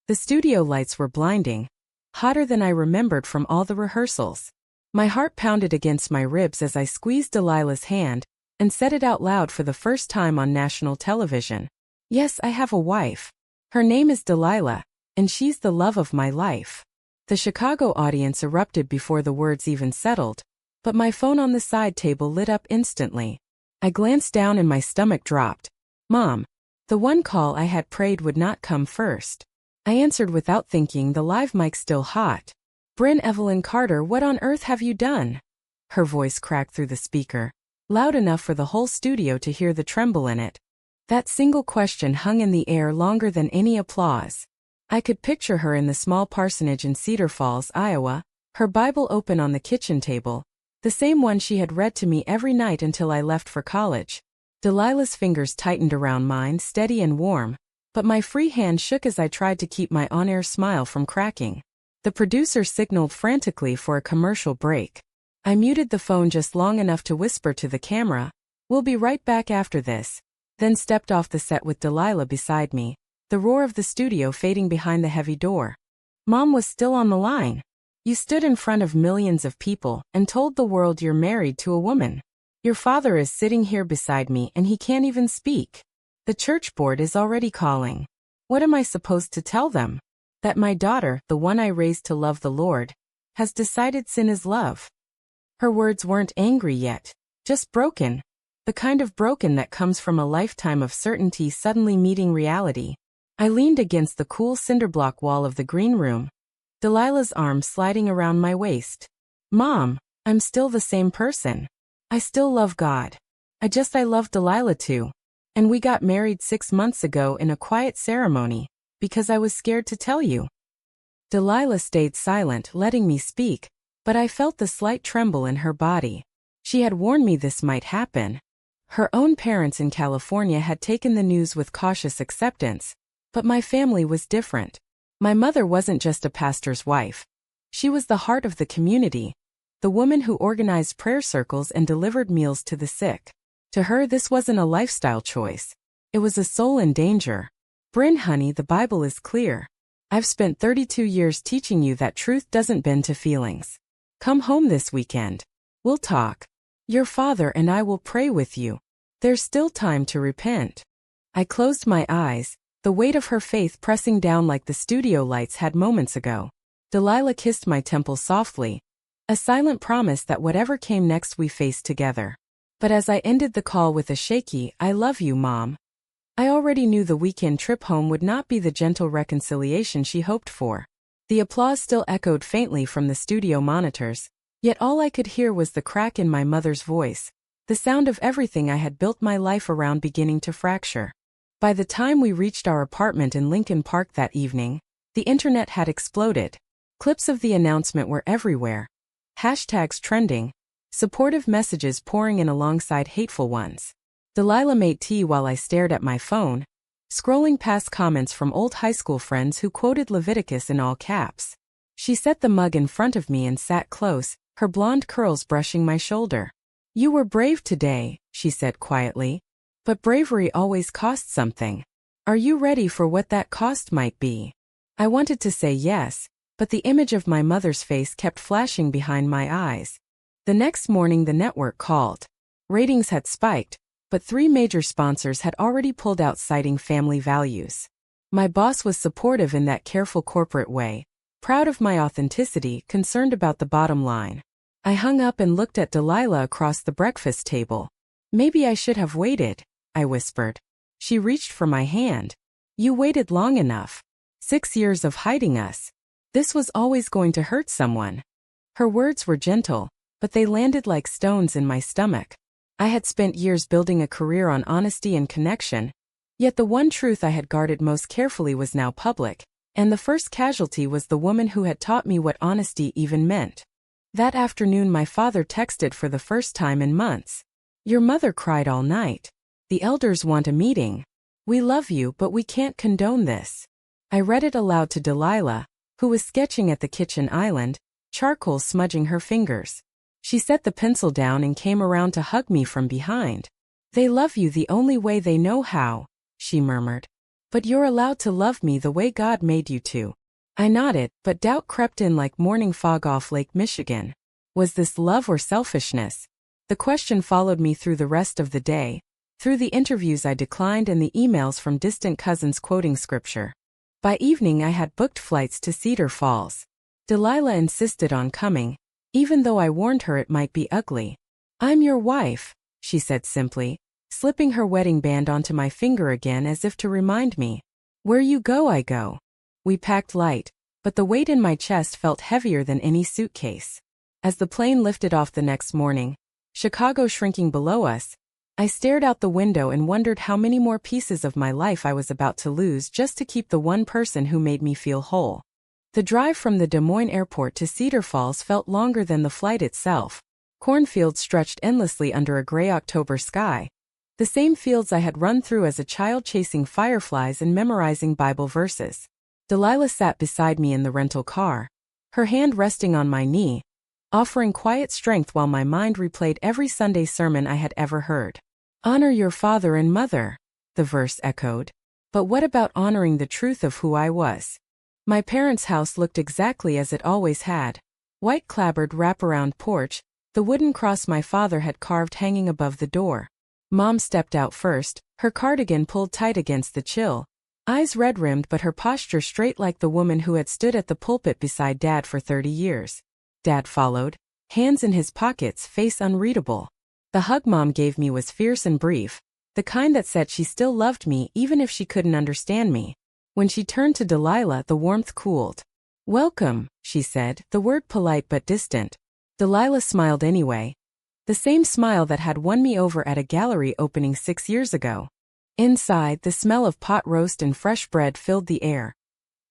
The studio lights were blinding, hotter than I remembered from all the rehearsals. My heart pounded against my ribs as I squeezed Delilah's hand and said it out loud for the first time on national television. Yes, I have a wife. Her name is Delilah, and she's the love of my life. The Chicago audience erupted before the words even settled, but my phone on the side table lit up instantly. I glanced down and my stomach dropped. Mom. The one call I had prayed would not come first. I answered without thinking, the live mic still hot. Brynn, Evelyn Carter, what on earth have you done? Her voice cracked through the speaker, loud enough for the whole studio to hear the tremble in it. That single question hung in the air longer than any applause. I could picture her in the small parsonage in Cedar Falls, Iowa, her Bible open on the kitchen table, the same one she had read to me every night until I left for college. Delilah's fingers tightened around mine, steady and warm, but my free hand shook as I tried to keep my on-air smile from cracking. The producer signaled frantically for a commercial break. I muted the phone just long enough to whisper to the camera, "We'll be right back after this," then stepped off the set with Delilah beside me, the roar of the studio fading behind the heavy door. Mom was still on the line. You stood in front of millions of people and told the world you're married to a woman. Your father is sitting here beside me and he can't even speak. The church board is already calling. What am I supposed to tell them? That my daughter, the one I raised to love the Lord, has decided sin is love. Her words weren't angry yet, just broken. The kind of broken that comes from a lifetime of certainty suddenly meeting reality. I leaned against the cool cinderblock wall of the green room, Delilah's arm sliding around my waist. Mom, I'm still the same person. I still love God. I love Delilah too. And we got married 6 months ago in a quiet ceremony, because I was scared to tell you. Delilah stayed silent, letting me speak, but I felt the slight tremble in her body. She had warned me this might happen. Her own parents in California had taken the news with cautious acceptance, but my family was different. My mother wasn't just a pastor's wife. She was the heart of the community, the woman who organized prayer circles and delivered meals to the sick. To her, this wasn't a lifestyle choice. It was a soul in danger. Brynn, honey, the Bible is clear. I've spent 32 years teaching you that truth doesn't bend to feelings. Come home this weekend. We'll talk. Your father and I will pray with you. There's still time to repent. I closed my eyes, the weight of her faith pressing down like the studio lights had moments ago. Delilah kissed my temple softly, a silent promise that whatever came next we faced together. But as I ended the call with a shaky, "I love you, Mom," I already knew the weekend trip home would not be the gentle reconciliation she hoped for. The applause still echoed faintly from the studio monitors, yet all I could hear was the crack in my mother's voice, the sound of everything I had built my life around beginning to fracture. By the time we reached our apartment in Lincoln Park that evening, the internet had exploded. Clips of the announcement were everywhere. Hashtags trending, supportive messages pouring in alongside hateful ones. Delilah made tea while I stared at my phone, scrolling past comments from old high school friends who quoted Leviticus in all caps. She set the mug in front of me and sat close, her blonde curls brushing my shoulder. "You were brave today," she said quietly. "But bravery always costs something. Are you ready for what that cost might be?" I wanted to say yes, but the image of my mother's face kept flashing behind my eyes. The next morning the network called. Ratings had spiked, but 3 major sponsors had already pulled out citing family values. My boss was supportive in that careful corporate way, proud of my authenticity, concerned about the bottom line. I hung up and looked at Delilah across the breakfast table. "Maybe I should have waited," I whispered. She reached for my hand. "You waited long enough. 6 years of hiding us. This was always going to hurt someone." Her words were gentle, but they landed like stones in my stomach. I had spent years building a career on honesty and connection, yet the one truth I had guarded most carefully was now public, and the first casualty was the woman who had taught me what honesty even meant. That afternoon my father texted for the first time in months. "Your mother cried all night. The elders want a meeting. We love you, but we can't condone this." I read it aloud to Delilah, who was sketching at the kitchen island, charcoal smudging her fingers. She set the pencil down and came around to hug me from behind. "They love you the only way they know how," she murmured. But you're allowed to love me the way God made you to. I nodded, but doubt crept in like morning fog off Lake Michigan. Was this love or selfishness? The question followed me through the rest of the day, through the interviews I declined and the emails from distant cousins quoting scripture. By evening I had booked flights to Cedar Falls. Delilah insisted on coming, even though I warned her it might be ugly. I'm your wife, she said simply, slipping her wedding band onto my finger again as if to remind me. Where you go, I go. We packed light, but the weight in my chest felt heavier than any suitcase. As the plane lifted off the next morning, Chicago shrinking below us, I stared out the window and wondered how many more pieces of my life I was about to lose just to keep the one person who made me feel whole. The drive from the Des Moines airport to Cedar Falls felt longer than the flight itself. Cornfields stretched endlessly under a gray October sky. The same fields I had run through as a child chasing fireflies and memorizing Bible verses. Delilah sat beside me in the rental car, her hand resting on my knee, offering quiet strength while my mind replayed every Sunday sermon I had ever heard. Honor your father and mother, the verse echoed. But what about honoring the truth of who I was? My parents' house looked exactly as it always had. White clapboard wraparound porch, the wooden cross my father had carved hanging above the door. Mom stepped out first, her cardigan pulled tight against the chill, eyes red-rimmed but her posture straight like the woman who had stood at the pulpit beside Dad for 30 years. Dad followed, hands in his pockets, face unreadable. The hug Mom gave me was fierce and brief, the kind that said she still loved me even if she couldn't understand me. When she turned to Delilah, the warmth cooled. Welcome, she said, the word polite but distant. Delilah smiled anyway. The same smile that had won me over at a gallery opening 6 years ago. Inside, the smell of pot roast and fresh bread filled the air.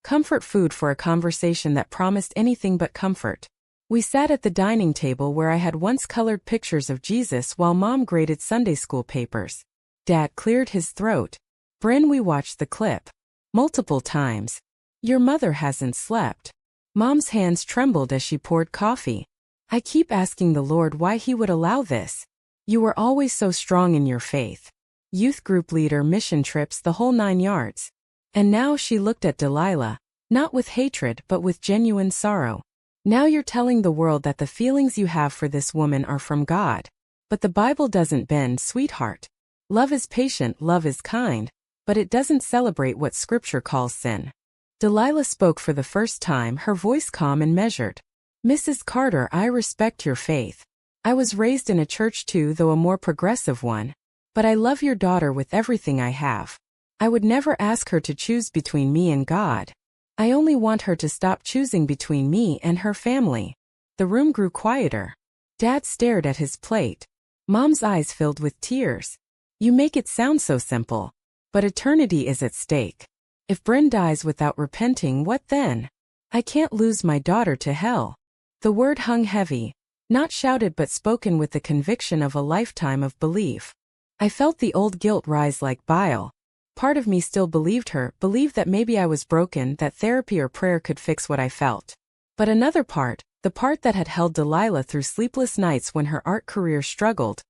Comfort food for a conversation that promised anything but comfort. We sat at the dining table where I had once colored pictures of Jesus while Mom graded Sunday school papers. Dad cleared his throat. Brynn, we watched the clip. Multiple times. Your mother hasn't slept. Mom's hands trembled as she poured coffee. I keep asking the Lord why He would allow this. You were always so strong in your faith. Youth group leader, mission trips, the whole 9 yards. And now she looked at Delilah, not with hatred but with genuine sorrow. Now you're telling the world that the feelings you have for this woman are from God. But the Bible doesn't bend, sweetheart. Love is patient, love is kind, but it doesn't celebrate what Scripture calls sin. Delilah spoke for the first time, her voice calm and measured. Mrs. Carter, I respect your faith. I was raised in a church too, though a more progressive one. But I love your daughter with everything I have. I would never ask her to choose between me and God. I only want her to stop choosing between me and her family. The room grew quieter. Dad stared at his plate. Mom's eyes filled with tears. You make it sound so simple. But eternity is at stake. If Brynn dies without repenting, what then? I can't lose my daughter to hell. The word hung heavy, not shouted but spoken with the conviction of a lifetime of belief. I felt the old guilt rise like bile. Part of me still believed her, believed that maybe I was broken, that therapy or prayer could fix what I felt. But another part, the part that had held Delilah through sleepless nights when her art career struggled,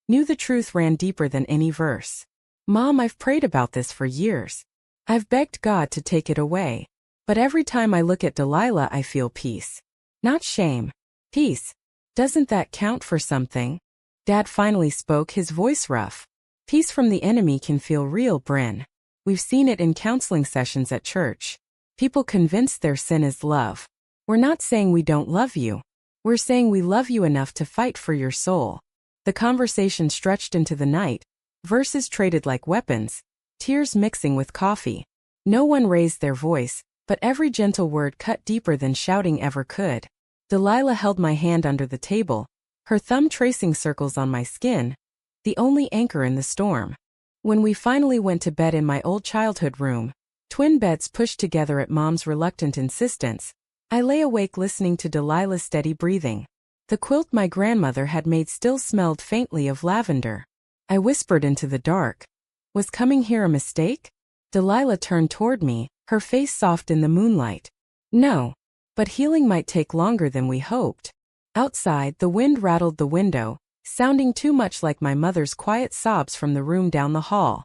knew the truth ran deeper than any verse. Mom, I've prayed about this for years. I've begged God to take it away. But every time I look at Delilah I feel peace. Not shame. Peace. Doesn't that count for something? Dad finally spoke, his voice rough. Peace from the enemy can feel real, Brynn. We've seen it in counseling sessions at church. People convinced their sin is love. We're not saying we don't love you. We're saying we love you enough to fight for your soul. The conversation stretched into the night, verses traded like weapons, tears mixing with coffee. No one raised their voice, but every gentle word cut deeper than shouting ever could. Delilah held my hand under the table, her thumb tracing circles on my skin, the only anchor in the storm. When we finally went to bed in my old childhood room, twin beds pushed together at Mom's reluctant insistence, I lay awake listening to Delilah's steady breathing. The quilt my grandmother had made still smelled faintly of lavender. I whispered into the dark. Was coming here a mistake? Delilah turned toward me, her face soft in the moonlight. No. But healing might take longer than we hoped. Outside, the wind rattled the window, sounding too much like my mother's quiet sobs from the room down the hall.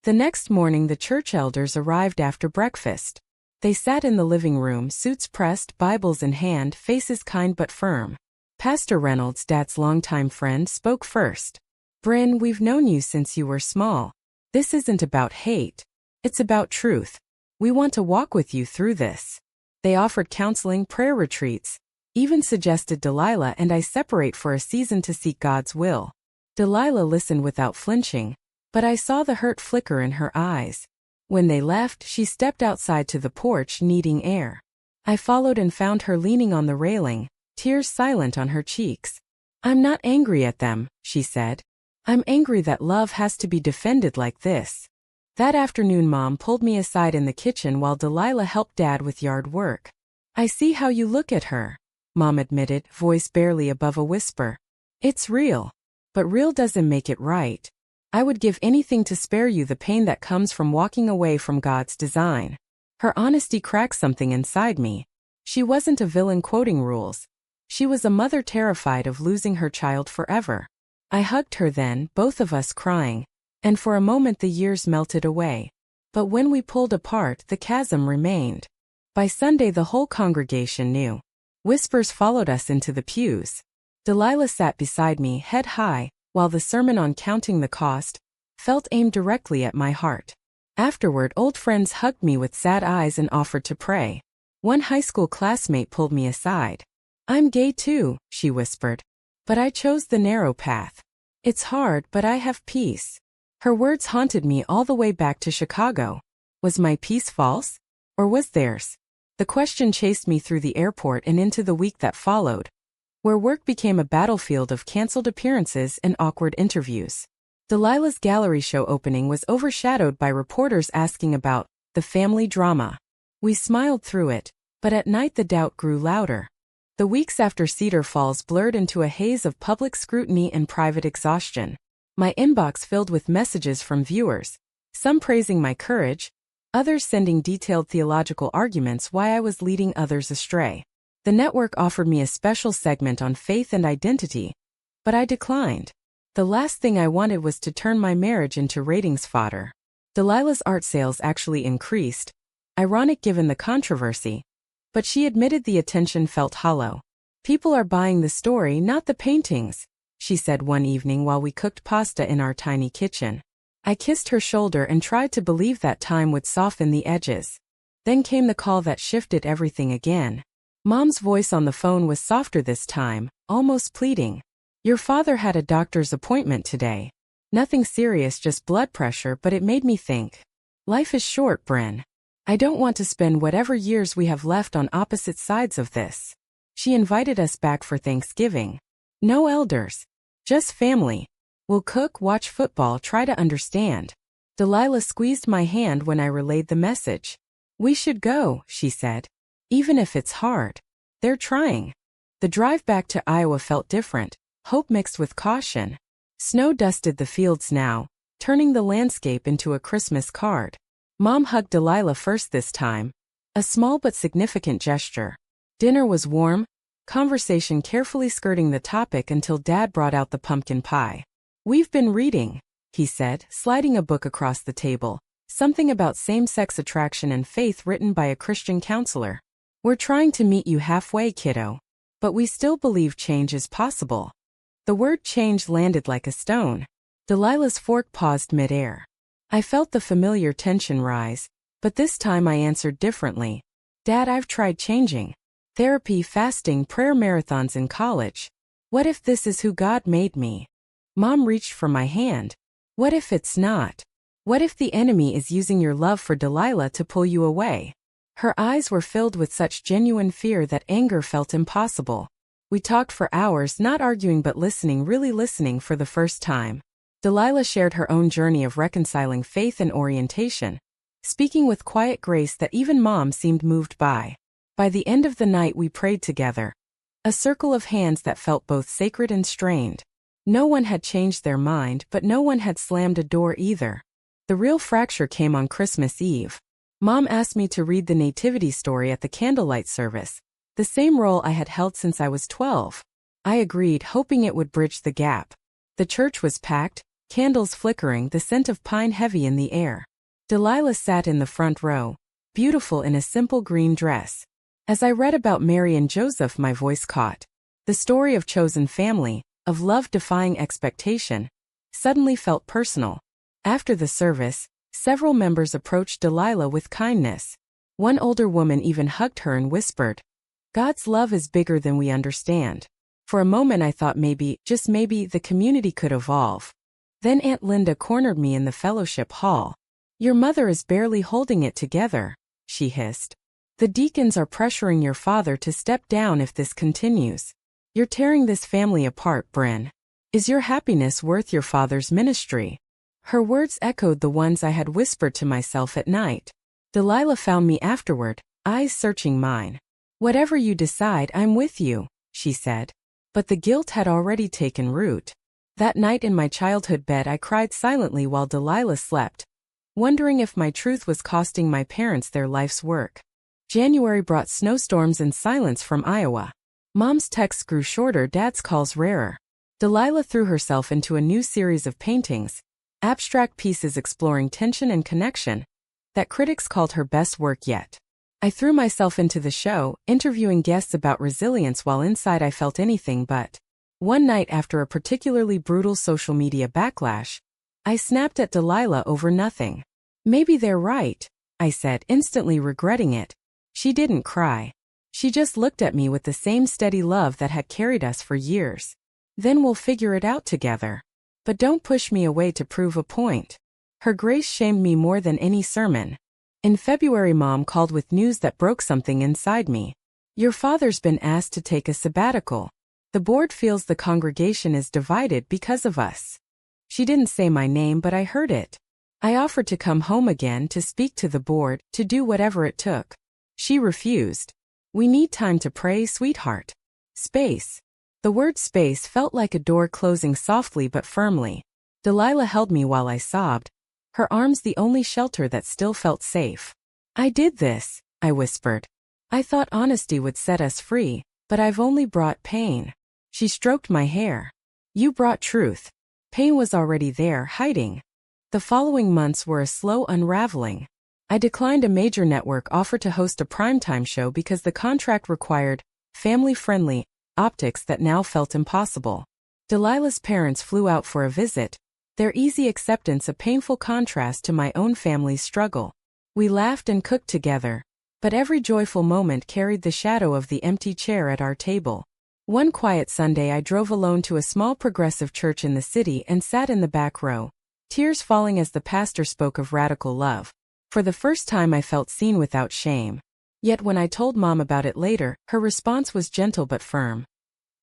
The next morning the church elders arrived after breakfast. They sat in the living room, suits pressed, Bibles in hand, faces kind but firm. Pastor Reynolds, Dad's longtime friend, spoke first. "Brynn, we've known you since you were small. This isn't about hate. It's about truth. We want to walk with you through this." They offered counseling, prayer retreats, even suggested Delilah and I separate for a season to seek God's will. Delilah listened without flinching, but I saw the hurt flicker in her eyes. When they left, she stepped outside to the porch, needing air. I followed and found her leaning on the railing, tears silent on her cheeks. "I'm not angry at them," she said. "I'm angry that love has to be defended like this." That afternoon Mom pulled me aside in the kitchen while Delilah helped Dad with yard work. "I see how you look at her," Mom admitted, voice barely above a whisper. "It's real. But real doesn't make it right. I would give anything to spare you the pain that comes from walking away from God's design." Her honesty cracked something inside me. She wasn't a villain quoting rules. She was a mother terrified of losing her child forever. I hugged her then, both of us crying, and for a moment the years melted away. But when we pulled apart, the chasm remained. By Sunday the whole congregation knew. Whispers followed us into the pews. Delilah sat beside me, head high, while the sermon on counting the cost felt aimed directly at my heart. Afterward, old friends hugged me with sad eyes and offered to pray. One high school classmate pulled me aside. "I'm gay too," she whispered. "But I chose the narrow path. It's hard, but I have peace." Her words haunted me all the way back to Chicago. Was my peace false? Or was theirs? The question chased me through the airport and into the week that followed, where work became a battlefield of canceled appearances and awkward interviews. Delilah's gallery show opening was overshadowed by reporters asking about the family drama. We smiled through it, but at night the doubt grew louder. The weeks after Cedar Falls blurred into a haze of public scrutiny and private exhaustion. My inbox filled with messages from viewers, some praising my courage, others sending detailed theological arguments why I was leading others astray. The network offered me a special segment on faith and identity, but I declined. The last thing I wanted was to turn my marriage into ratings fodder. Delilah's art sales actually increased, ironic given the controversy, but she admitted the attention felt hollow. "People are buying the story, not the paintings," she said one evening while we cooked pasta in our tiny kitchen. I kissed her shoulder and tried to believe that time would soften the edges. Then came the call that shifted everything again. Mom's voice on the phone was softer this time, almost pleading. "Your father had a doctor's appointment today. Nothing serious, just blood pressure, but it made me think. Life is short, Brynn. I don't want to spend whatever years we have left on opposite sides of this." She invited us back for Thanksgiving. No elders. Just family. We'll cook, watch football, try to understand. Delilah squeezed my hand when I relayed the message. "We should go," she said. "Even if it's hard. They're trying." The drive back to Iowa felt different, hope mixed with caution. Snow dusted the fields now, turning the landscape into a Christmas card. Mom hugged Delilah first this time, a small but significant gesture. Dinner was warm, conversation carefully skirting the topic until Dad brought out the pumpkin pie. "We've been reading," he said, sliding a book across the table, something about same-sex attraction and faith written by a Christian counselor. "We're trying to meet you halfway, kiddo. But we still believe change is possible." The word change landed like a stone. Delilah's fork paused mid-air. I felt the familiar tension rise, but this time I answered differently. "Dad, I've tried changing. Therapy, fasting, prayer marathons in college. What if this is who God made me?" Mom reached for my hand. "What if it's not? What if the enemy is using your love for Delilah to pull you away?" Her eyes were filled with such genuine fear that anger felt impossible. We talked for hours, not arguing but listening, really listening for the first time. Delilah shared her own journey of reconciling faith and orientation, speaking with quiet grace that even Mom seemed moved by. By the end of the night we prayed together, a circle of hands that felt both sacred and strained. No one had changed their mind, but no one had slammed a door either. The real fracture came on Christmas Eve. Mom asked me to read the nativity story at the candlelight service, the same role I had held since I was 12. I agreed, hoping it would bridge the gap. The church was packed, candles flickering, the scent of pine heavy in the air. Delilah sat in the front row, beautiful in a simple green dress. As I read about Mary and Joseph, my voice caught. The story of chosen family, of love defying expectation, suddenly felt personal. After the service, several members approached Delilah with kindness. One older woman even hugged her and whispered, "God's love is bigger than we understand." For a moment I thought maybe, just maybe, the community could evolve. Then Aunt Linda cornered me in the fellowship hall. "Your mother is barely holding it together," she hissed. "The deacons are pressuring your father to step down if this continues. You're tearing this family apart, Brynn. Is your happiness worth your father's ministry?" Her words echoed the ones I had whispered to myself at night. Delilah found me afterward, eyes searching mine. "Whatever you decide, I'm with you," she said. But the guilt had already taken root. That night in my childhood bed I cried silently while Delilah slept, wondering if my truth was costing my parents their life's work. January brought snowstorms and silence from Iowa. Mom's texts grew shorter, Dad's calls rarer. Delilah threw herself into a new series of paintings, abstract pieces exploring tension and connection, that critics called her best work yet. I threw myself into the show, interviewing guests about resilience while inside I felt anything but. One night after a particularly brutal social media backlash, I snapped at Delilah over nothing. "Maybe they're right," I said, instantly regretting it. She didn't cry. She just looked at me with the same steady love that had carried us for years. "Then we'll figure it out together. But don't push me away to prove a point." Her grace shamed me more than any sermon. In February, Mom called with news that broke something inside me. "Your father's been asked to take a sabbatical. The board feels the congregation is divided because of us." She didn't say my name, but I heard it. I offered to come home again to speak to the board, to do whatever it took. She refused. "We need time to pray, sweetheart." Space. The word space felt like a door closing softly but firmly. Delilah held me while I sobbed, her arms the only shelter that still felt safe. "I did this," I whispered. "I thought honesty would set us free, but I've only brought pain." She stroked my hair. "You brought truth. Pain was already there, hiding." The following months were a slow unraveling. I declined a major network offer to host a primetime show because the contract required family-friendly optics that now felt impossible. Delilah's parents flew out for a visit, their easy acceptance a painful contrast to my own family's struggle. We laughed and cooked together, but every joyful moment carried the shadow of the empty chair at our table. One quiet Sunday I drove alone to a small progressive church in the city and sat in the back row, tears falling as the pastor spoke of radical love. For the first time I felt seen without shame. Yet when I told Mom about it later, her response was gentle but firm.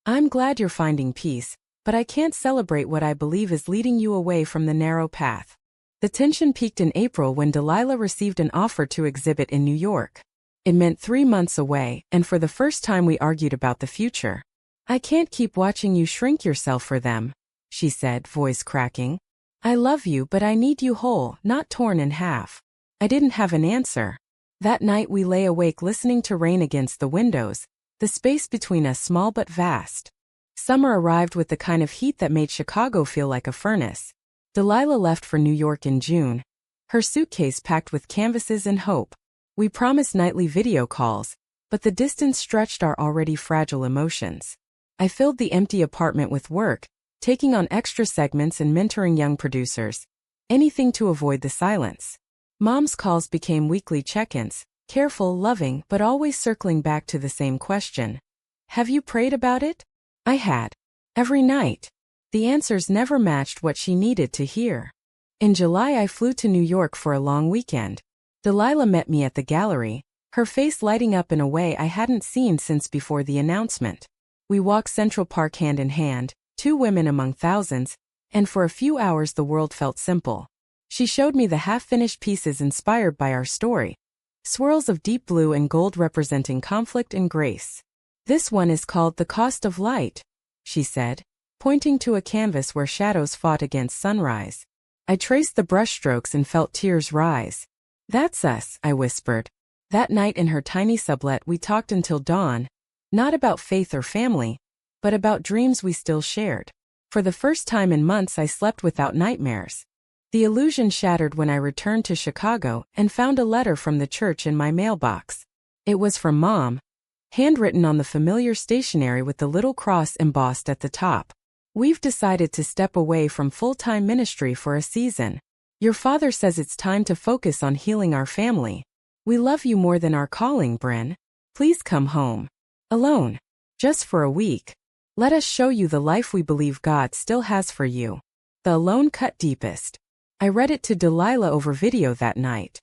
"I'm glad you're finding peace, but I can't celebrate what I believe is leading you away from the narrow path." The tension peaked in April when Delilah received an offer to exhibit in New York. It meant 3 months away, and for the first time we argued about the future. "I can't keep watching you shrink yourself for them," she said, voice cracking. "I love you, but I need you whole, not torn in half." I didn't have an answer. That night we lay awake listening to rain against the windows, the space between us small but vast. Summer arrived with the kind of heat that made Chicago feel like a furnace. Delilah left for New York in June, her suitcase packed with canvases and hope. We promised nightly video calls, but the distance stretched our already fragile emotions. I filled the empty apartment with work, taking on extra segments and mentoring young producers. Anything to avoid the silence. Mom's calls became weekly check-ins, careful, loving, but always circling back to the same question. "Have you prayed about it?" I had. Every night. The answers never matched what she needed to hear. In July I flew to New York for a long weekend. Delilah met me at the gallery, her face lighting up in a way I hadn't seen since before the announcement. We walked Central Park hand in hand, 2 women among thousands, and for a few hours the world felt simple. She showed me the half-finished pieces inspired by our story, swirls of deep blue and gold representing conflict and grace. "This one is called The Cost of Light," she said, pointing to a canvas where shadows fought against sunrise. I traced the brushstrokes and felt tears rise. "That's us," I whispered. That night in her tiny sublet we talked until dawn, not about faith or family, but about dreams we still shared. For the first time in months I slept without nightmares. The illusion shattered when I returned to Chicago and found a letter from the church in my mailbox. It was from Mom, handwritten on the familiar stationery with the little cross embossed at the top. We've decided to step away from full-time ministry for a season. Your father says it's time to focus on healing our family. We love you more than our calling, Brynn. Please come home. Alone. Just for a week. Let us show you the life we believe God still has for you. The alone cut deepest. I read it to Delilah over video that night.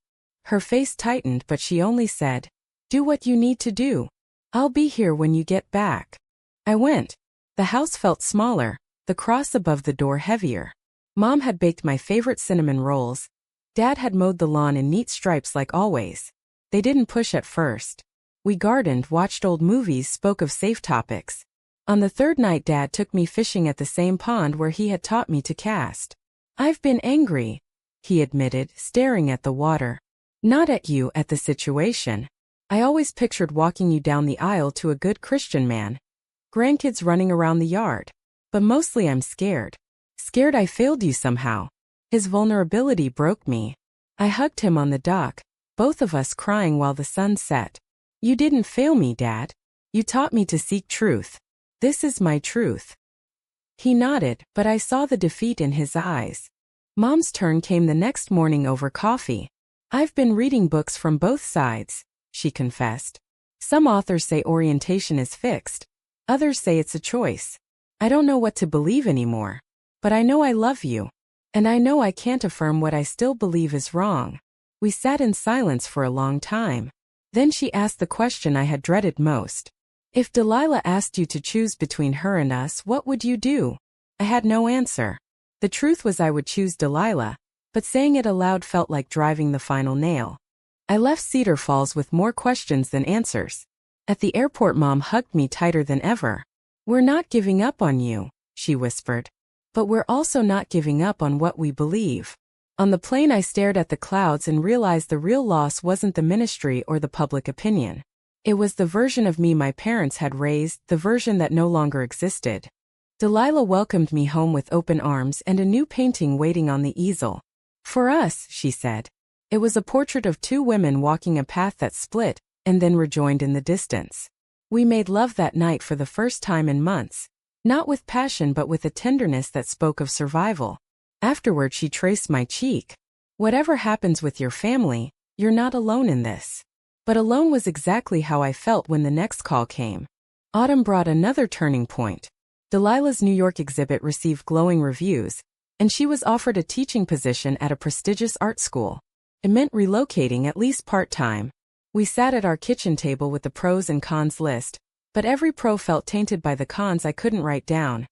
Her face tightened, but she only said, "Do what you need to do. I'll be here when you get back." I went. The house felt smaller, the cross above the door heavier. Mom had baked my favorite cinnamon rolls. Dad had mowed the lawn in neat stripes like always. They didn't push at first. We gardened, watched old movies, spoke of safe topics. On the third night Dad took me fishing at the same pond where he had taught me to cast. "I've been angry," he admitted, staring at the water. "Not at you, at the situation. I always pictured walking you down the aisle to a good Christian man. Grandkids running around the yard. But mostly I'm scared. Scared I failed you somehow." His vulnerability broke me. I hugged him on the dock, both of us crying while the sun set. "You didn't fail me, Dad. You taught me to seek truth. This is my truth." He nodded, but I saw the defeat in his eyes. Mom's turn came the next morning over coffee. "I've been reading books from both sides," she confessed. "Some authors say orientation is fixed. Others say it's a choice. I don't know what to believe anymore. But I know I love you. And I know I can't affirm what I still believe is wrong." We sat in silence for a long time. Then she asked the question I had dreaded most. "If Delilah asked you to choose between her and us, what would you do?" I had no answer. The truth was I would choose Delilah, but saying it aloud felt like driving the final nail. I left Cedar Falls with more questions than answers. At the airport Mom hugged me tighter than ever. "We're not giving up on you," she whispered. "But we're also not giving up on what we believe." On the plane I stared at the clouds and realized the real loss wasn't the ministry or the public opinion. It was the version of me my parents had raised, the version that no longer existed. Delilah welcomed me home with open arms and a new painting waiting on the easel. "For us," she said. It was a portrait of two women walking a path that split and then rejoined in the distance. We made love that night for the first time in months, not with passion but with a tenderness that spoke of survival. Afterward she traced my cheek. "Whatever happens with your family, you're not alone in this." But alone was exactly how I felt when the next call came. Autumn brought another turning point. Delilah's New York exhibit received glowing reviews, and she was offered a teaching position at a prestigious art school. It meant relocating at least part-time. We sat at our kitchen table with the pros and cons list, but every pro felt tainted by the cons I couldn't write down.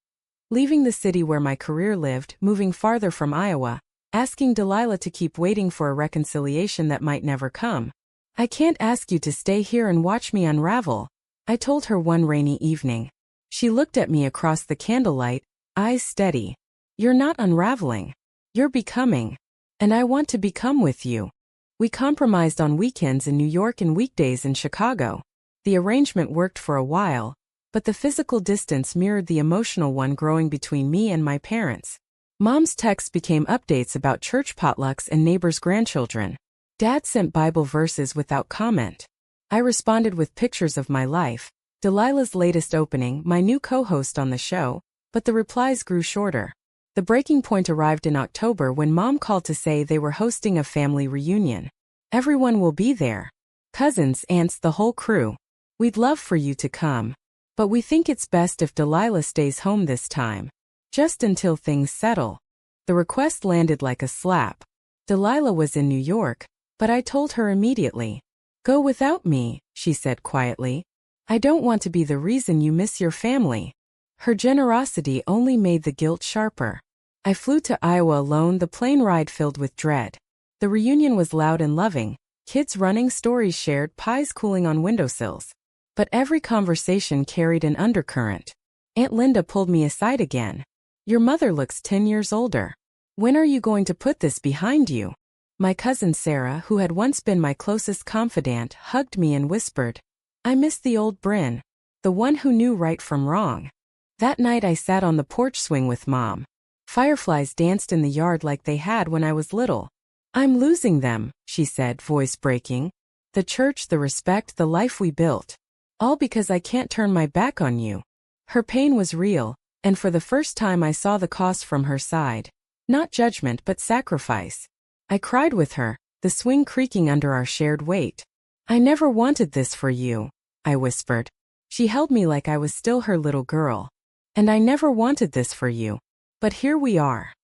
Leaving the city where my career lived, moving farther from Iowa, asking Delilah to keep waiting for a reconciliation that might never come. "I can't ask you to stay here and watch me unravel," I told her one rainy evening. She looked at me across the candlelight, eyes steady. "You're not unraveling. You're becoming. And I want to become with you." We compromised on weekends in New York and weekdays in Chicago. The arrangement worked for a while, but the physical distance mirrored the emotional one growing between me and my parents. Mom's texts became updates about church potlucks and neighbors' grandchildren. Dad sent Bible verses without comment. I responded with pictures of my life, Delilah's latest opening, my new co-host on the show, but the replies grew shorter. The breaking point arrived in October when Mom called to say they were hosting a family reunion. "Everyone will be there. Cousins, aunts, the whole crew. We'd love for you to come. But we think it's best if Delilah stays home this time. Just until things settle." The request landed like a slap. Delilah was in New York, but I told her immediately. "Go without me," she said quietly. "I don't want to be the reason you miss your family." Her generosity only made the guilt sharper. I flew to Iowa alone, the plane ride filled with dread. The reunion was loud and loving, kids running, stories shared, pies cooling on windowsills. But every conversation carried an undercurrent. Aunt Linda pulled me aside again. "Your mother looks 10 years older. When are you going to put this behind you?" My cousin Sarah, who had once been my closest confidant, hugged me and whispered, "I miss the old Brynn, the one who knew right from wrong." That night I sat on the porch swing with Mom. Fireflies danced in the yard like they had when I was little. "I'm losing them," she said, voice breaking. "The church, the respect, the life we built. All because I can't turn my back on you." Her pain was real, and for the first time I saw the cost from her side. Not judgment but sacrifice. I cried with her, the swing creaking under our shared weight. "I never wanted this for you," I whispered. She held me like I was still her little girl. "And I never wanted this for you. But here we are."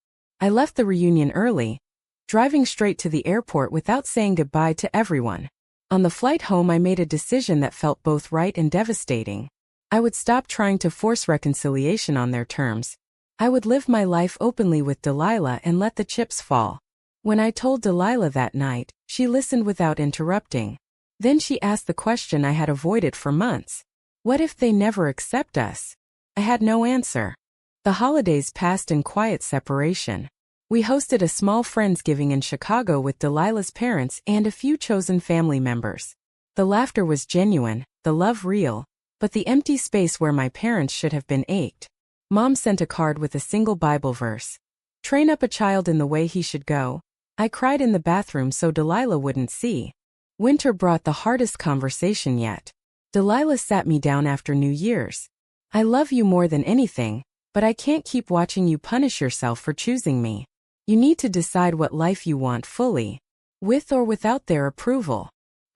I left the reunion early, driving straight to the airport without saying goodbye to everyone. On the flight home I made a decision that felt both right and devastating. I would stop trying to force reconciliation on their terms. I would live my life openly with Delilah and let the chips fall. When I told Delilah that night, she listened without interrupting. Then she asked the question I had avoided for months. What if they never accept us? I had no answer. The holidays passed in quiet separation. We hosted a small Friendsgiving in Chicago with Delilah's parents and a few chosen family members. The laughter was genuine, the love real, but the empty space where my parents should have been ached. Mom sent a card with a single Bible verse. "Train up a child in the way he should go." I cried in the bathroom so Delilah wouldn't see. Winter brought the hardest conversation yet. Delilah sat me down after New Year's. "I love you more than anything, but I can't keep watching you punish yourself for choosing me. You need to decide what life you want fully, with or without their approval."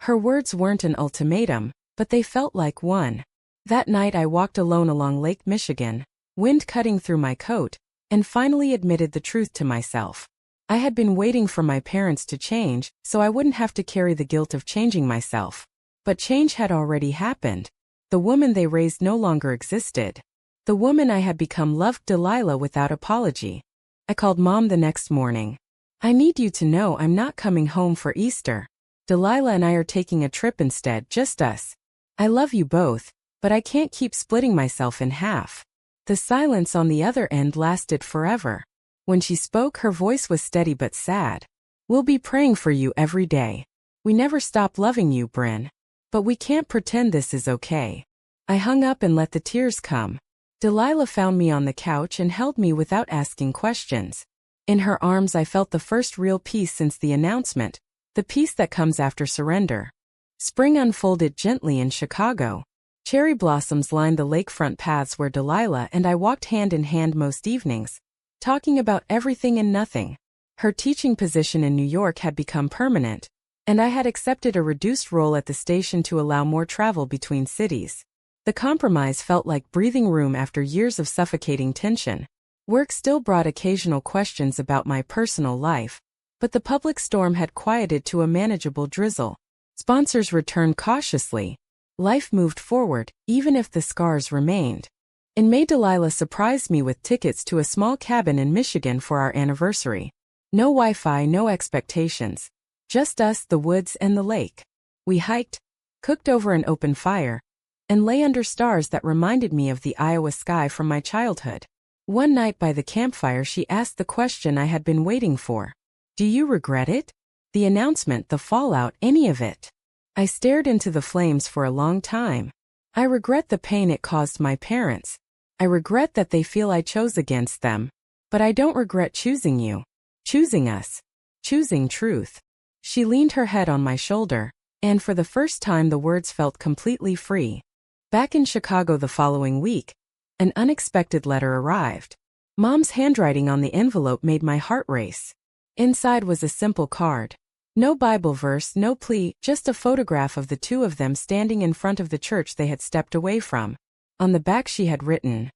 Her words weren't an ultimatum, but they felt like one. That night I walked alone along Lake Michigan, wind cutting through my coat, and finally admitted the truth to myself. I had been waiting for my parents to change, so I wouldn't have to carry the guilt of changing myself. But change had already happened. The woman they raised no longer existed. The woman I had become loved Delilah without apology. I called Mom the next morning. "I need you to know I'm not coming home for Easter. Delilah and I are taking a trip instead, just us. I love you both, but I can't keep splitting myself in half." The silence on the other end lasted forever. When she spoke, her voice was steady but sad. "We'll be praying for you every day. We never stop loving you, Brynn. But we can't pretend this is okay." I hung up and let the tears come. Delilah found me on the couch and held me without asking questions. In her arms I felt the first real peace since the announcement, the peace that comes after surrender. Spring unfolded gently in Chicago. Cherry blossoms lined the lakefront paths where Delilah and I walked hand in hand most evenings, talking about everything and nothing. Her teaching position in New York had become permanent, and I had accepted a reduced role at the station to allow more travel between cities. The compromise felt like breathing room after years of suffocating tension. Work still brought occasional questions about my personal life, but the public storm had quieted to a manageable drizzle. Sponsors returned cautiously. Life moved forward, even if the scars remained. In May, Delilah surprised me with tickets to a small cabin in Michigan for our anniversary. No Wi-Fi, no expectations. Just us, the woods, and the lake. We hiked, cooked over an open fire, and lay under stars that reminded me of the Iowa sky from my childhood. One night by the campfire she asked the question I had been waiting for. "Do you regret it? The announcement, the fallout, any of it?" I stared into the flames for a long time. "I regret the pain it caused my parents. I regret that they feel I chose against them. But I don't regret choosing you. Choosing us. Choosing truth." She leaned her head on my shoulder, and for the first time the words felt completely free. Back in Chicago the following week, an unexpected letter arrived. Mom's handwriting on the envelope made my heart race. Inside was a simple card. No Bible verse, no plea, just a photograph of the two of them standing in front of the church they had stepped away from. On the back she had written,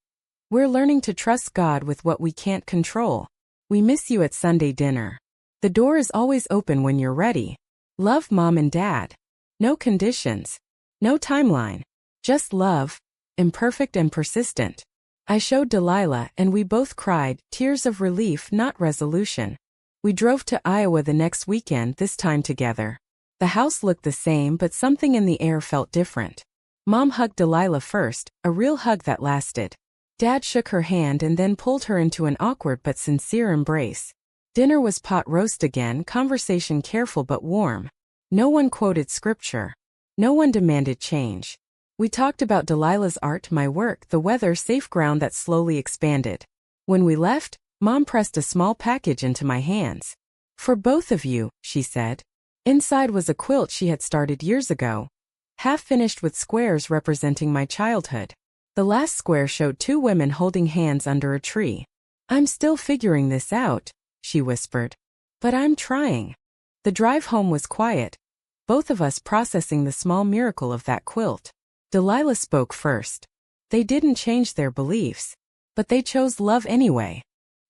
"We're learning to trust God with what we can't control. We miss you at Sunday dinner. The door is always open when you're ready. Love, Mom and Dad." No conditions. No timeline. Just love, imperfect and persistent. I showed Delilah and we both cried, tears of relief, not resolution. We drove to Iowa the next weekend, this time together. The house looked the same, but something in the air felt different. Mom hugged Delilah first, a real hug that lasted. Dad shook her hand and then pulled her into an awkward but sincere embrace. Dinner was pot roast again, conversation careful but warm. No one quoted scripture. No one demanded change. We talked about Delilah's art, my work, the weather, safe ground that slowly expanded. When we left, Mom pressed a small package into my hands. "For both of you," she said. Inside was a quilt she had started years ago, half finished with squares representing my childhood. The last square showed two women holding hands under a tree. "I'm still figuring this out," she whispered. "But I'm trying." The drive home was quiet, both of us processing the small miracle of that quilt. Delilah spoke first. "They didn't change their beliefs, but they chose love anyway."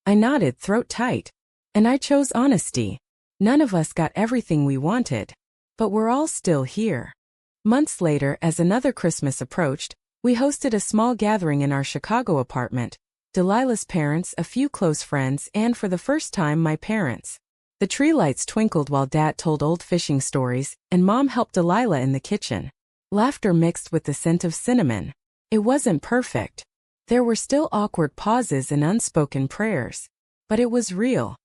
I nodded, throat tight. "And I chose honesty. None of us got everything we wanted, but we're all still here." Months later, as another Christmas approached, we hosted a small gathering in our Chicago apartment. Delilah's parents, a few close friends, and for the first time, my parents. The tree lights twinkled while Dad told old fishing stories, and Mom helped Delilah in the kitchen. Laughter mixed with the scent of cinnamon. It wasn't perfect. There were still awkward pauses and unspoken prayers. But it was real.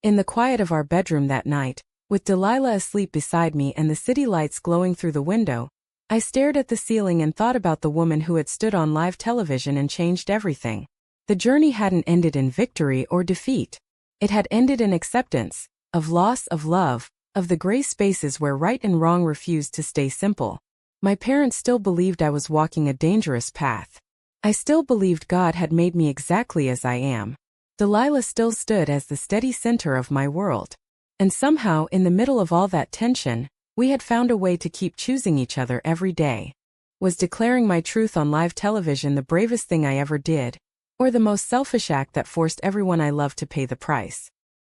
In the quiet of our bedroom that night, with Delilah asleep beside me and the city lights glowing through the window, I stared at the ceiling and thought about the woman who had stood on live television and changed everything. The journey hadn't ended in victory or defeat. It had ended in acceptance, of loss, of love, of the gray spaces where right and wrong refused to stay simple. My parents still believed I was walking a dangerous path. I still believed God had made me exactly as I am. Delilah still stood as the steady center of my world. And somehow, in the middle of all that tension, we had found a way to keep choosing each other every day. Was declaring my truth on live television the bravest thing I ever did, or the most selfish act that forced everyone I loved to pay the price?